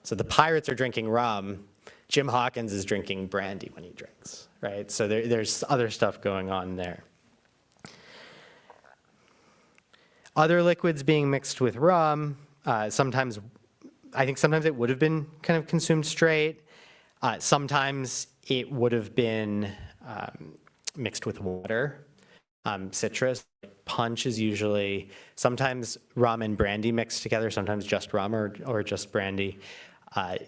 So the pirates are drinking rum. Jim Hawkins is drinking brandy when he drinks, right? So there's other stuff going on there. Other liquids being mixed with rum, sometimes it would have been kind of consumed straight. Sometimes it would have been mixed with water. Citrus, punch is usually, sometimes rum and brandy mixed together, sometimes just rum or just brandy.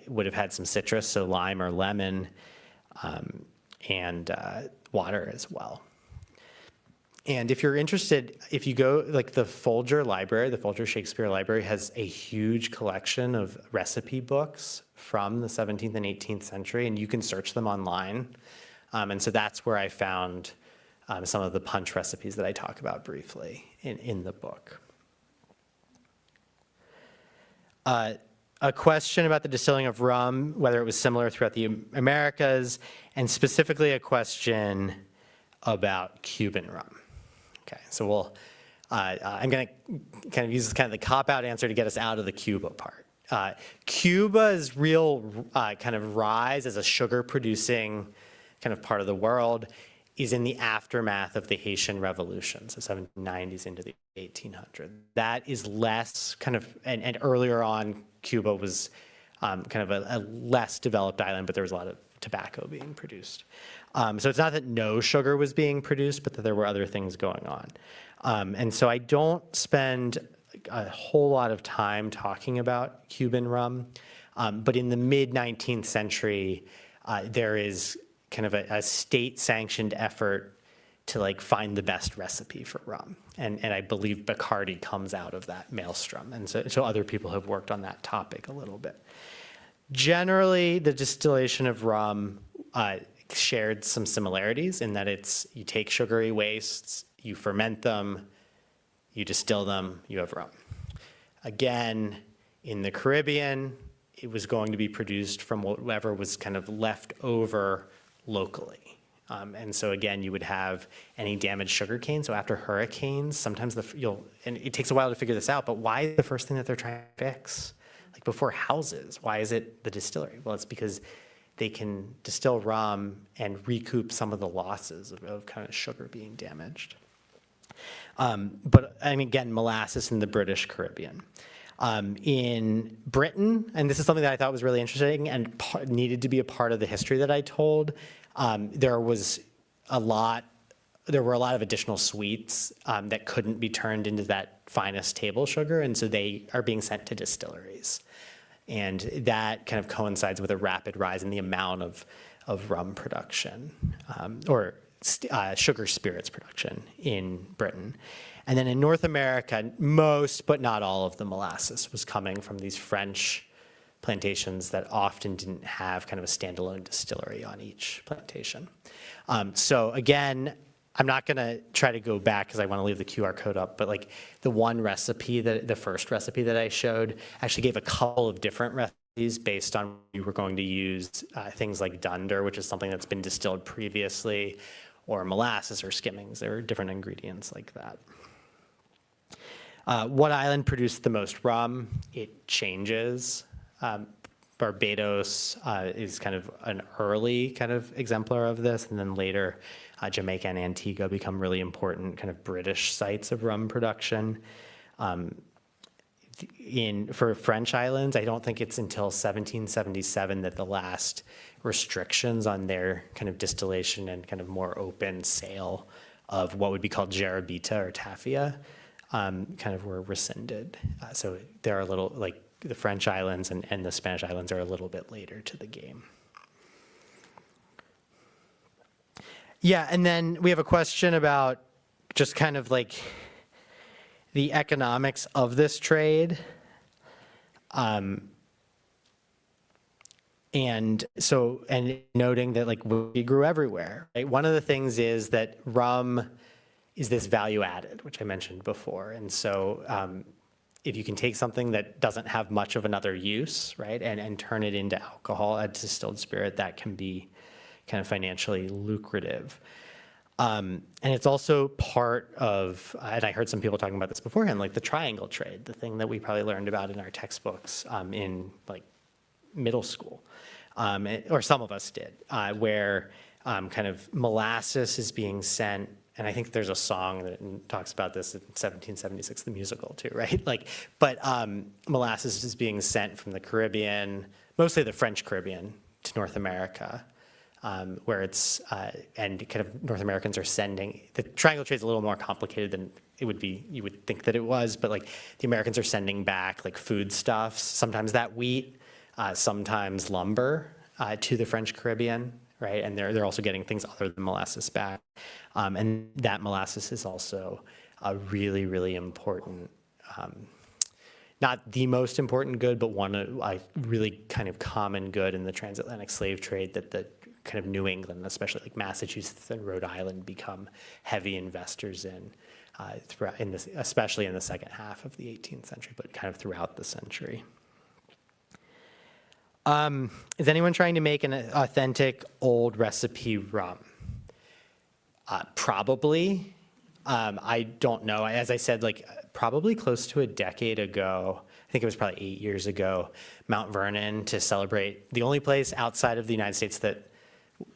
Would have had some citrus, so lime or lemon, and water as well. And if you're interested, if you go, like the Folger Library, the Folger Shakespeare Library has a huge collection of recipe books from the 17th and 18th century, and you can search them online. And so that's where I found some of the punch recipes that I talk about briefly in the book. A question about the distilling of rum, whether it was similar throughout the Americas, and specifically a question about Cuban rum. Okay, so I'm going to kind of use kind of the cop-out answer to get us out of the Cuba part. Cuba's real kind of rise as a sugar-producing kind of part of the world is in the aftermath of the Haitian Revolution, so 1790s into the 1800s. That is less kind of, and earlier on, Cuba was kind of a less developed island, but there was a lot of tobacco being produced. So it's not that no sugar was being produced, but that there were other things going on. And so I don't spend a whole lot of time talking about Cuban rum, but in the mid-19th century, there is kind of a state-sanctioned effort to like find the best recipe for rum. And I believe Bacardi comes out of that maelstrom. And so other people have worked on that topic a little bit. Generally, the distillation of rum shared some similarities in that you take sugary wastes, you ferment them, you distill them, you have rum. Again, in the Caribbean, it was going to be produced from whatever was kind of left over locally. And so again, you would have any damaged sugar cane. So after hurricanes, sometimes and it takes a while to figure this out, but why is the first thing that they're trying to fix? Like before houses, why is it the distillery? Well, it's because they can distill rum and recoup some of the losses of kind of sugar being damaged. But again, molasses in the British Caribbean. In Britain, and this is something that I thought was really interesting and needed to be a part of the history that I told, there were a lot of additional sweets that couldn't be turned into that finest table sugar, and so they are being sent to distilleries. And that kind of coincides with a rapid rise in the amount of rum production, or sugar spirits production in Britain. And then in North America, most, but not all of the molasses was coming from these French plantations that often didn't have kind of a standalone distillery on each plantation. So again, I'm not going to try to go back because I want to leave the QR code up, but like the first recipe that I showed actually gave a couple of different recipes based on you were going to use things like dunder, which is something that's been distilled previously, or molasses or skimmings. There are different ingredients like that. What island produced the most rum? It changes. Barbados is kind of an early kind of exemplar of this, and then later Jamaica and Antigua become really important kind of British sites of rum production. for French islands, I don't think it's until 1777 that the last restrictions on their kind of distillation and kind of more open sale of what would be called jarabita or tafia kind of were rescinded. So they're a little, like the French islands and the Spanish islands are a little bit later to the game. Yeah, and then we have a question about just kind of like the economics of this trade. And noting that like whiskey grew everywhere, right? One of the things is that rum is this value added, which I mentioned before. And so if you can take something that doesn't have much of another use, right, and turn it into alcohol, a distilled spirit, that can be kind of financially lucrative. And it's also part of, and I heard some people talking about this beforehand, like the triangle trade, the thing that we probably learned about in our textbooks in like middle school, or some of us did, where kind of molasses is being sent, and I think there's a song that talks about this in 1776, the musical too, right? Like, but molasses is being sent from the Caribbean, mostly the French Caribbean, to North America. Where it's, and kind of North Americans are sending, the triangle trade is a little more complicated than it would be, you would think that it was, but like the Americans are sending back like foodstuffs, sometimes that wheat, sometimes lumber to the French Caribbean, right? And they're also getting things other than molasses back. And that molasses is also a really, really important, not the most important good, but one really kind of common good in the transatlantic slave trade that the kind of New England, especially like Massachusetts and Rhode Island, become heavy investors in, especially in the second half of the 18th century, but kind of throughout the century. Is anyone trying to make an authentic old recipe rum? Probably. I don't know. As I said, like probably close to a decade ago, I think it was probably 8 years ago, Mount Vernon, to celebrate, the only place outside of the United States that,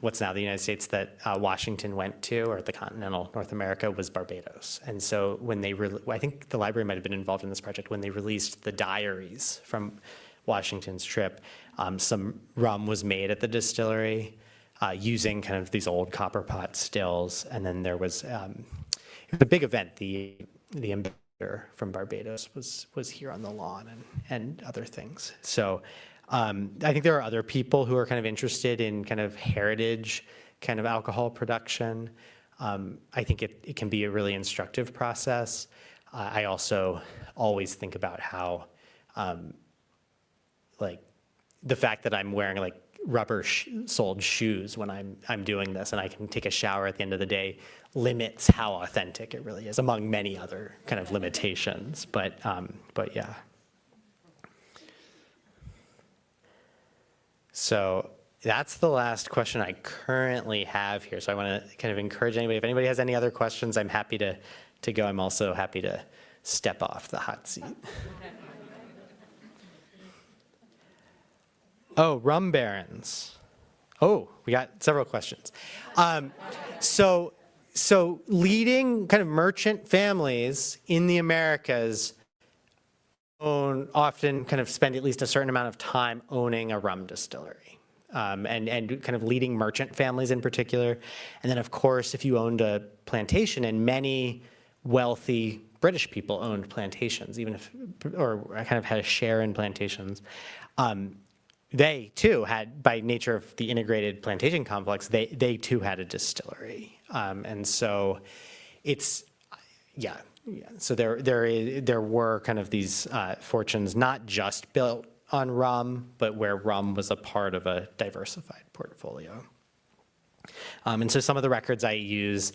what's now the United States, that Washington went to, or the continental North America, was Barbados. And so when they, I think the library might have been involved in this project, when they released the diaries from Washington's trip, some rum was made at the distillery using kind of these old copper pot stills. And then there was a big event. The ambassador from Barbados was here on the lawn and other things. So I think there are other people who are kind of interested in kind of heritage kind of alcohol production. I think it can be a really instructive process. I also always think about how like the fact that I'm wearing like rubber soled shoes when I'm doing this, and I can take a shower at the end of the day, limits how authentic it really is, among many other kind of limitations. But yeah. So that's the last question I currently have here. So I want to kind of encourage anybody, if anybody has any other questions, I'm happy to go. I'm also happy to step off the hot seat. Oh, rum barons. Oh, we got several questions. So leading kind of merchant families in the Americas often kind of spend at least a certain amount of time owning a rum distillery, and kind of leading merchant families in particular. And then, of course, if you owned a plantation, and many wealthy British people owned plantations, even if, or kind of had a share in plantations, they too had, by nature of the integrated plantation complex, they too had a distillery. And so it's, yeah. So there were kind of these fortunes not just built on rum, but where rum was a part of a diversified portfolio. And so some of the records I use,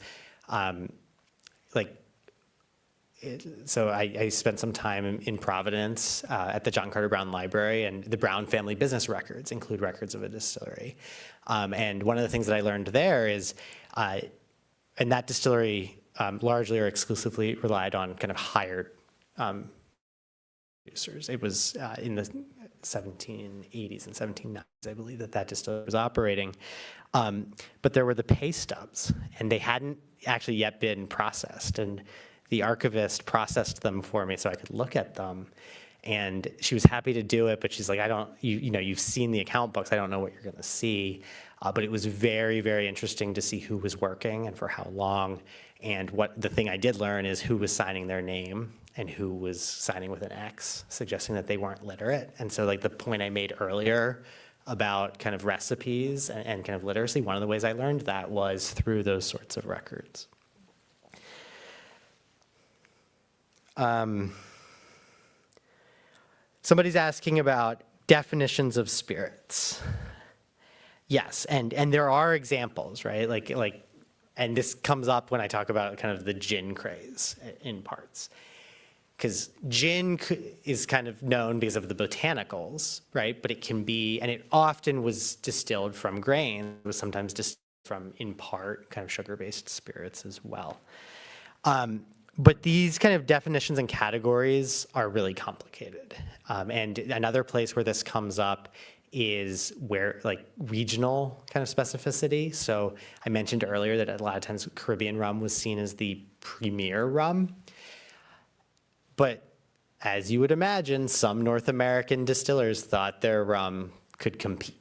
so I spent some time in Providence at the John Carter Brown Library, and the Brown family business records include records of a distillery. And one of the things that I learned there is, and that distillery largely or exclusively relied on kind of hired producers. It was in the 1780s and 1790s, I believe, that distillery was operating. But there were the pay stubs, and they hadn't actually yet been processed. And the archivist processed them for me so I could look at them. And she was happy to do it, but she's like, you've seen the account books. I don't know what you're going to see. But it was very, very interesting to see who was working and for how long. And the thing I did learn is who was signing their name and who was signing with an X, suggesting that they weren't literate. And so like the point I made earlier about kind of recipes and kind of literacy, one of the ways I learned that was through those sorts of records. Somebody's asking about definitions of spirits. Yes, and there are examples, right? Like, and this comes up when I talk about kind of the gin craze in parts. Because gin is kind of known because of the botanicals, right? But it can be, and it often was distilled from grain. It was sometimes distilled from, in part, kind of sugar-based spirits as well. But these kind of definitions and categories are really complicated. And another place where this comes up is where like regional kind of specificity. So I mentioned earlier that a lot of times Caribbean rum was seen as the premier rum. But as you would imagine, some North American distillers thought their rum could compete.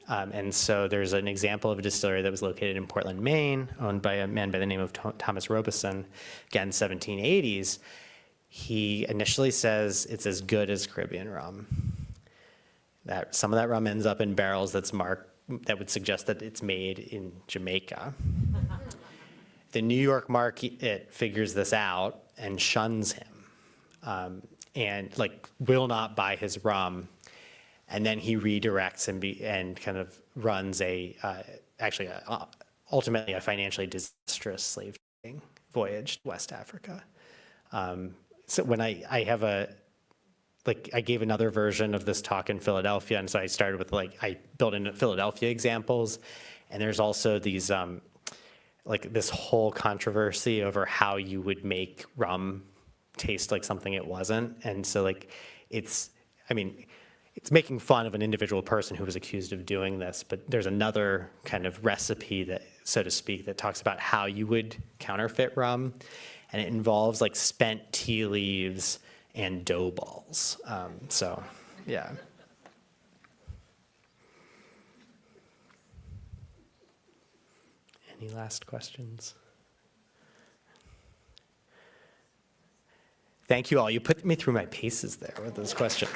And so there's an example of a distillery that was located in Portland, Maine, owned by a man by the name of Thomas Robeson, again, 1780s. He initially says it's as good as Caribbean rum. That some of that rum ends up in barrels that's marked that would suggest that it's made in Jamaica. The New York market figures this out and shuns him, and like will not buy his rum. And then he redirects and kind of runs ultimately a financially disastrous slave trading voyage to West Africa. So when I gave another version of this talk in Philadelphia, and so I started with I built in Philadelphia examples, and there's also these this whole controversy over how you would make rum taste like something it wasn't, and so it's making fun of an individual person who was accused of doing this, but there's another kind of recipe that, so to speak, that talks about how you would counterfeit rum, and it involves spent tea leaves and dough balls. So, yeah. Any last questions? Thank you all. You put me through my paces there with those questions.